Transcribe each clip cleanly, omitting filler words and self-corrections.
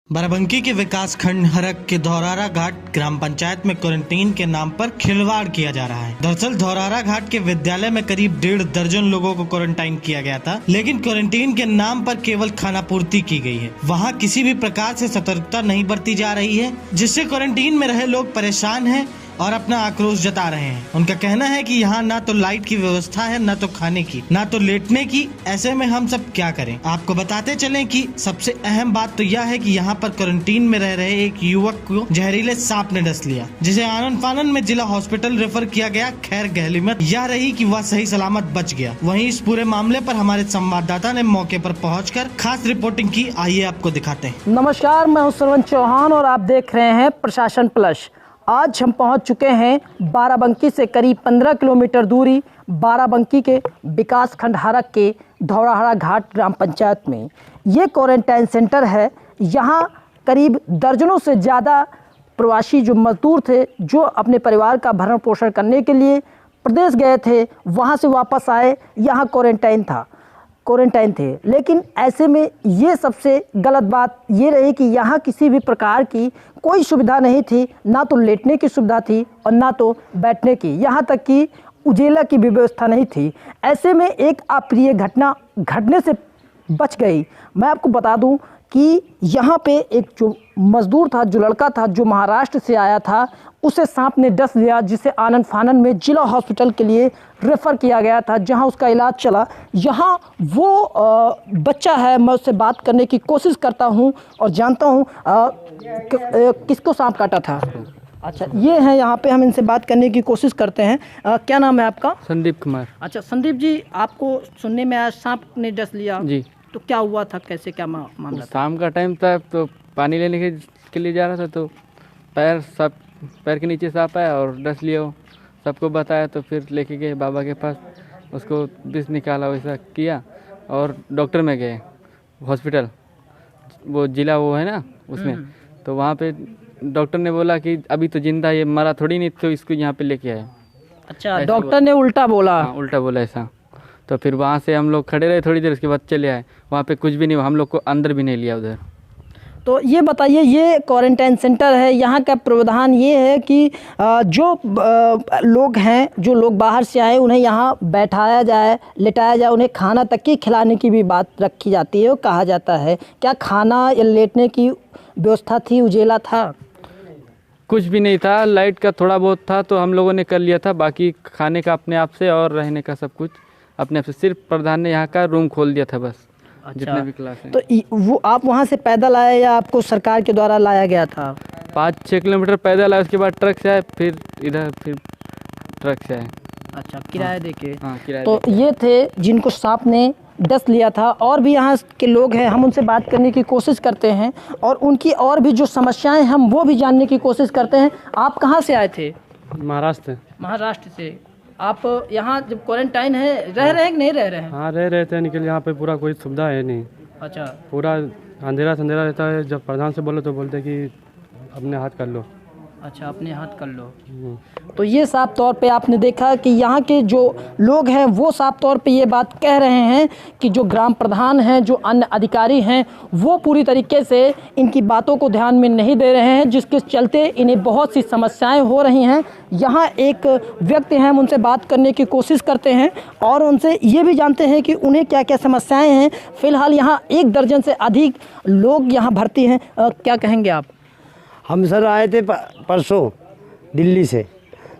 बाराबंकी के विकास खंड हरक के धौरारा घाट ग्राम पंचायत में क्वारंटीन के नाम पर खिलवाड़ किया जा रहा है। दरअसल धौरारा घाट के विद्यालय में करीब 1.5 दर्जन लोगों को क्वारंटाइन किया गया था, लेकिन क्वारंटीन के नाम पर केवल खाना पूर्ति की गई है। वहां किसी भी प्रकार से सतर्कता नहीं बरती जा रही है, जिससे क्वारंटीन में रहे लोग परेशान हैं और अपना आक्रोश जता रहे हैं। उनका कहना है कि यहाँ ना तो लाइट की व्यवस्था है, ना तो खाने की, ना तो लेटने की। ऐसे में हम सब क्या करें? आपको बताते चलें कि सबसे अहम बात तो यह है कि यहाँ पर क्वारंटीन में रह रहे एक युवक को जहरीले सांप ने डस लिया, जिसे आनन फानन में जिला हॉस्पिटल रेफर किया गया। खैर गहलिमत यह रही कि वह सही सलामत बच गया। वहीं इस पूरे मामले पर हमारे संवाददाता ने मौके पर पहुंचकर खास रिपोर्टिंग की। आइए आपको दिखाते हैं। नमस्कार, मैं हूं श्रवण चौहान और आप देख रहे हैं प्रशासन प्लस। आज हम पहुंच चुके हैं बाराबंकी से करीब 15 किलोमीटर दूरी बाराबंकी के विकास खंड हरक के धौराहरा घाट ग्राम पंचायत में। ये क्वारंटाइन सेंटर है। यहाँ करीब दर्जनों से ज़्यादा प्रवासी जो मजदूर थे, जो अपने परिवार का भरण पोषण करने के लिए प्रदेश गए थे, वहाँ से वापस आए, यहाँ क्वारंटाइन थे। लेकिन ऐसे में ये सबसे गलत बात ये रही कि यहाँ किसी भी प्रकार की कोई सुविधा नहीं थी, ना तो लेटने की सुविधा थी और ना तो बैठने की, यहाँ तक कि उजेला की भी व्यवस्था नहीं थी। ऐसे में एक अप्रिय घटना घटने से बच गई। मैं आपको बता दूं कि यहाँ पे एक जो मजदूर था, जो लड़का था, जो महाराष्ट्र से आया था, उसे सांप ने डस लिया, जिसे आनन फानन में जिला हॉस्पिटल के लिए रेफ़र किया गया था, जहां उसका इलाज चला। यहाँ वो बच्चा है, मैं उससे बात करने की कोशिश करता हूं और जानता हूं किसको सांप काटा था। अच्छा, ये है, यहाँ पे हम इनसे बात करने की कोशिश करते हैं। क्या नाम है आपका? संदीप कुमार। अच्छा संदीप जी, आपको सुनने में आया सांप ने डस लिया जी, तो क्या हुआ था, कैसे क्या मामला था? शाम का टाइम था तो पानी लेने के लिए जा रहा था, तो पैर के नीचे सांप आया और डस लिया। वो सबको बताया तो फिर लेके गए बाबा के पास, उसको विष निकाला, वैसा किया और डॉक्टर में गए हॉस्पिटल, वो जिला वो है ना उसमें। तो वहाँ पे डॉक्टर ने बोला कि अभी तो जिंदा, ये मरा थोड़ी नहीं, तो इसको यहाँ पे लेके आए। अच्छा, डॉक्टर ने उल्टा बोला? हाँ, उल्टा बोला ऐसा। तो फिर वहाँ से हम लोग खड़े रहे थोड़ी देर, उसके बाद चले आए। वहाँ पे कुछ भी नहीं, हम लोग को अंदर भी नहीं लिया उधर। तो ये बताइए, ये क्वारंटाइन सेंटर है, यहाँ का प्रावधान ये है कि जो लोग हैं, जो लोग बाहर से आए, उन्हें यहाँ बैठाया जाए, लेटाया जाए, उन्हें खाना तक की खिलाने की भी बात रखी जाती है और कहा जाता है। क्या खाना या लेटने की व्यवस्था थी, उजेला था? कुछ भी नहीं था, लाइट का थोड़ा बहुत था तो हम लोगों ने कर लिया था, बाकी खाने का अपने आप से और रहने का सब कुछ अपने आप से। सिर्फ प्रधान ने यहाँ का रूम खोल दिया था बस। अच्छा, जितने भी क्लास हैं। तो वो आप वहाँ से पैदल आए या आपको सरकार के द्वारा लाया गया था? 5-6 किलोमीटर पैदल आए, उसके बाद ट्रक से आए, फिर इधर फिर ट्रक से आए। अच्छा, किराया देके? हाँ, किराया तो ये थे जिनको सांप ने डस लिया था। और भी यहाँ के लोग हैं, हम उनसे बात करने की कोशिश करते हैं और उनकी और भी जो समस्याएं हम वो भी जानने की कोशिश करते हैं। आप कहाँ से आए थे? महाराष्ट्र से। आप यहाँ जब क्वारंटाइन है, रह रहे हैं कि नहीं रह रहे हैं? हाँ, रह रहे थे, निकल यहाँ पे पूरा कोई सुविधा है नहीं। अच्छा, पूरा अंधेरा रहता है। जब प्रधान से बोलो तो बोलते कि अपने हाथ कर लो। अच्छा, अपने हाथ कर लो। तो ये साफ तौर पे आपने देखा कि यहाँ के जो लोग हैं वो साफ तौर पे ये बात कह रहे हैं कि जो ग्राम प्रधान हैं, जो अन्य अधिकारी हैं, वो पूरी तरीके से इनकी बातों को ध्यान में नहीं दे रहे हैं, जिसके चलते इन्हें बहुत सी समस्याएं हो रही हैं। यहाँ एक व्यक्ति हैं, हम उनसे बात करने की कोशिश करते हैं और उनसे ये भी जानते हैं कि उन्हें क्या क्या समस्याएँ हैं। फ़िलहाल यहाँ 1 दर्जन से अधिक लोग यहाँ भर्ती हैं। क्या कहेंगे आप? हम सर आए थे परसों दिल्ली से,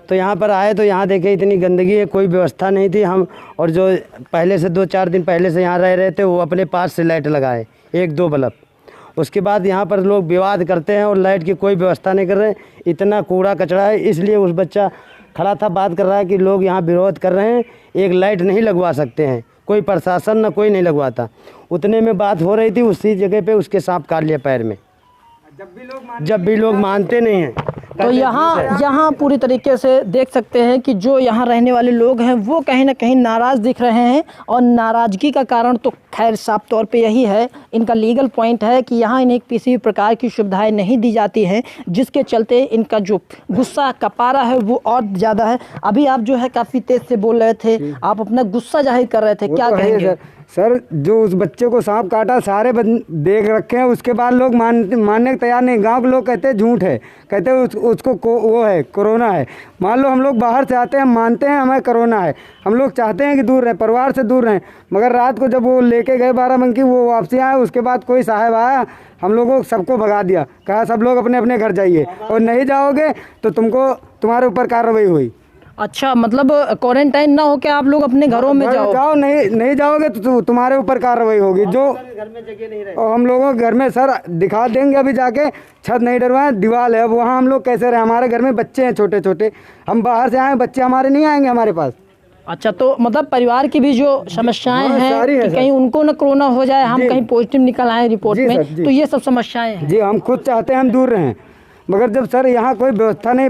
तो यहाँ पर आए तो यहाँ देखे इतनी गंदगी है, कोई व्यवस्था नहीं थी। हम और जो पहले से 2-4 दिन पहले से यहाँ रह रहे थे, वो अपने पास से लाइट लगाए 1-2 बल्ब। उसके बाद यहाँ पर लोग विवाद करते हैं और लाइट की कोई व्यवस्था नहीं कर रहे। इतना कूड़ा कचरा है, इसलिए उस बच्चा खड़ा था, बात कर रहा है कि लोग यहाँ विरोध कर रहे हैं, एक लाइट नहीं लगवा सकते हैं, कोई प्रशासन न कोई नहीं लगवाता। उतने में बात हो रही थी, उसी जगह पे उसके सांप काट लिया पैर में। जब भी लोग मानते नहीं हैं। तो यहाँ पूरी तरीके से देख सकते हैं कि जो यहाँ रहने वाले लोग हैं वो कहीं ना कहीं नाराज़ दिख रहे हैं और नाराज़गी का कारण तो खैर साफ तौर पे यही है, इनका लीगल पॉइंट है कि यहाँ इन्हें किसी भी प्रकार की सुविधाएं नहीं दी जाती हैं, जिसके चलते इनका जो गुस्सा का पारा है वो और ज़्यादा है। अभी आप जो है काफ़ी तेज़ से बोल रहे थे, आप अपना गुस्सा जाहिर कर रहे थे, क्या कहेंगे? सर जो उस बच्चे को सांप काटा सारे देख रखे हैं, उसके बाद लोग मानने को तैयार नहीं। गांव के लोग कहते हैं झूठ है, कहते हैं उसको वो है कोरोना है। मान लो हम लोग बाहर से आते हैं, मानते हैं हमें कोरोना है, हम लोग चाहते हैं कि दूर रहें, परिवार से दूर रहें, मगर रात को जब वो लेके गए बाराबंकी, वो वापसी आए, उसके बाद कोई साहब आया, हम लोगों को सबको भगा दिया, कहा सब लोग अपने अपने घर जाइए और नहीं जाओगे तो तुम्हारे ऊपर कार्रवाई हुई। अच्छा, मतलब क्वारंटाइन ना हो के आप लोग अपने घरों में जाओ, नहीं जाओगे तो तुम्हारे ऊपर कार्रवाई होगी। जो घर में जगह नहीं रहे, और हम लोगों के घर में सर दिखा देंगे अभी जाके, छत नहीं डरवाए, दीवार है, अब वहाँ हम लोग कैसे रहे? हमारे घर में बच्चे हैं छोटे छोटे, हम बाहर से आए, बच्चे हमारे नहीं आएंगे हमारे पास। अच्छा, तो मतलब परिवार की भी जो समस्याएं हैं कि कहीं उनको न कोरोना हो जाए, हम कहीं पॉजिटिव निकल आए रिपोर्ट में, तो ये सब समस्याएं हैं। जी, हम खुद चाहते हैं हम दूर रहें, मगर जब सर यहाँ कोई व्यवस्था नहीं,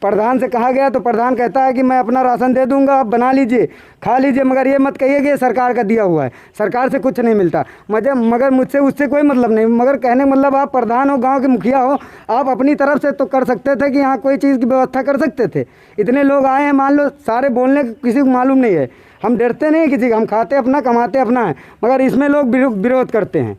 प्रधान से कहा गया तो प्रधान कहता है कि मैं अपना राशन दे दूंगा, आप बना लीजिए, खा लीजिए, मगर ये मत कहिए कि ये सरकार का दिया हुआ है, सरकार से कुछ नहीं मिलता। मगर मुझसे उससे कोई मतलब नहीं, मगर कहने मतलब आप प्रधान हो, गांव के मुखिया हो, आप अपनी तरफ से तो कर सकते थे कि यहाँ कोई चीज़ की व्यवस्था कर सकते थे। इतने लोग आए हैं, मान लो सारे बोलने किसी को मालूम नहीं है, हम डरते नहीं किसी का, हम खाते अपना, कमाते अपना है, मगर इसमें लोग विरोध करते हैं।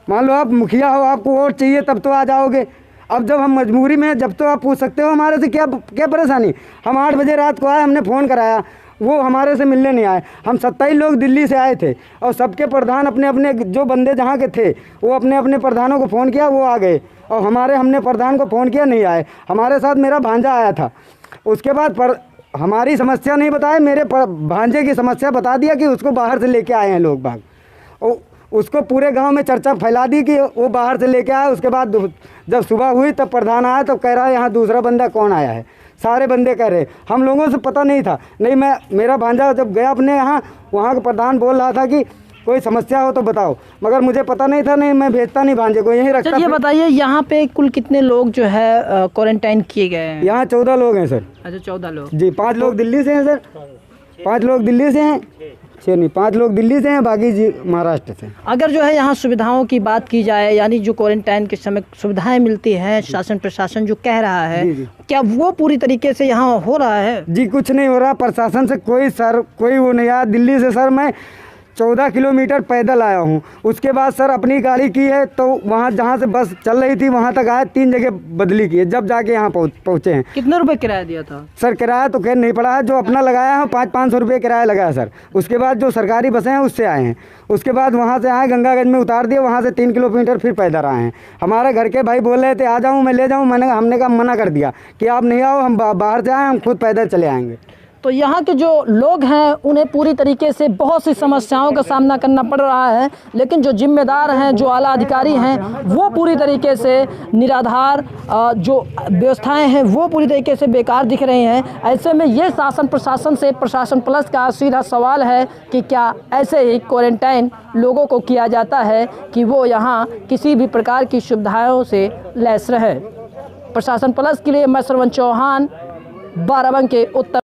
मान लो आप मुखिया हो, आपको वोट चाहिए तब तो आ जाओगे, अब जब हम मजबूरी में, जब तो आप पूछ सकते हो हमारे से क्या परेशानी। हम 8 बजे रात को आए, हमने फ़ोन कराया, वो हमारे से मिलने नहीं आए। हम 27 लोग दिल्ली से आए थे और सबके प्रधान अपने अपने जो बंदे जहाँ के थे वो अपने अपने प्रधानों को फ़ोन किया, वो आ गए, और हमने प्रधान को फ़ोन किया, नहीं आए। हमारे साथ मेरा भांजा आया था, उसके बाद हमारी समस्या नहीं बताए, मेरे भांजे की समस्या बता दिया कि उसको बाहर से लेके आए हैं लोग बाग, और उसको पूरे गांव में चर्चा फैला दी कि वो बाहर से लेके आया। उसके बाद जब सुबह हुई तब प्रधान आया तो कह रहा है यहाँ दूसरा बंदा कौन आया है, सारे बंदे कह रहे, हम लोगों से पता नहीं था। नहीं, मेरा भांजा जब गया अपने यहाँ, वहाँ का प्रधान बोल रहा था कि कोई समस्या हो तो बताओ, मगर मुझे पता नहीं था, नहीं मैं भेजता नहीं भांजे को, यहीं रखता। ये बताइए यहाँ पे कुल कितने लोग जो है क्वारंटाइन किए गए हैं? यहाँ 14 लोग हैं सर। अच्छा, 14 लोग जी, 5 लोग दिल्ली से हैं सर, 5 लोग दिल्ली से हैं, 6 नहीं 5 लोग दिल्ली से हैं, बाकी जी महाराष्ट्र से। अगर जो है यहाँ सुविधाओं की बात की जाए, यानी जो क्वारंटाइन के समय सुविधाएं मिलती हैं, शासन प्रशासन जो कह रहा है, क्या वो पूरी तरीके से यहाँ हो रहा है? जी, कुछ नहीं हो रहा, प्रशासन से कोई वो नहीं आया। दिल्ली से सर मैं 14 किलोमीटर पैदल आया हूँ, उसके बाद सर अपनी गाड़ी की है, तो वहाँ जहाँ से बस चल रही थी वहाँ तक आए, 3 जगह बदली की है, जब जाके यहाँ पहुँचे हैं। कितने रुपए किराया दिया था? सर किराया तो खैर नहीं पड़ा है, जो अपना लगाया है 500-500 रुपये किराया लगाया सर। उसके बाद जो सरकारी बसें हैं उससे आए हैं, उसके बाद वहाँ से आए, गंगागंज में उतार दिए, वहाँ से 3 किलोमीटर फिर पैदल आए हैं। हमारे घर के भाई बोल रहे थे आ जाऊँ, मैं ले जाऊँ, हमने कहा मना कर दिया कि आप नहीं आओ, हम बाहर से आए, हम खुद पैदल चले आएँगे। तो यहाँ के जो लोग हैं उन्हें पूरी तरीके से बहुत सी समस्याओं का सामना करना पड़ रहा है, लेकिन जो जिम्मेदार हैं, जो आला अधिकारी हैं, वो पूरी तरीके से निराधार, जो व्यवस्थाएं हैं वो पूरी तरीके से बेकार दिख रही हैं। ऐसे में ये शासन प्रशासन से, प्रशासन प्लस का सीधा सवाल है कि क्या ऐसे ही क्वारंटाइन लोगों को किया जाता है कि वो यहाँ किसी भी प्रकार की सुविधाओं से लैस रहे। प्रशासन प्लस के लिए मैं श्रवण चौहान, बाराबंकी उत्तर।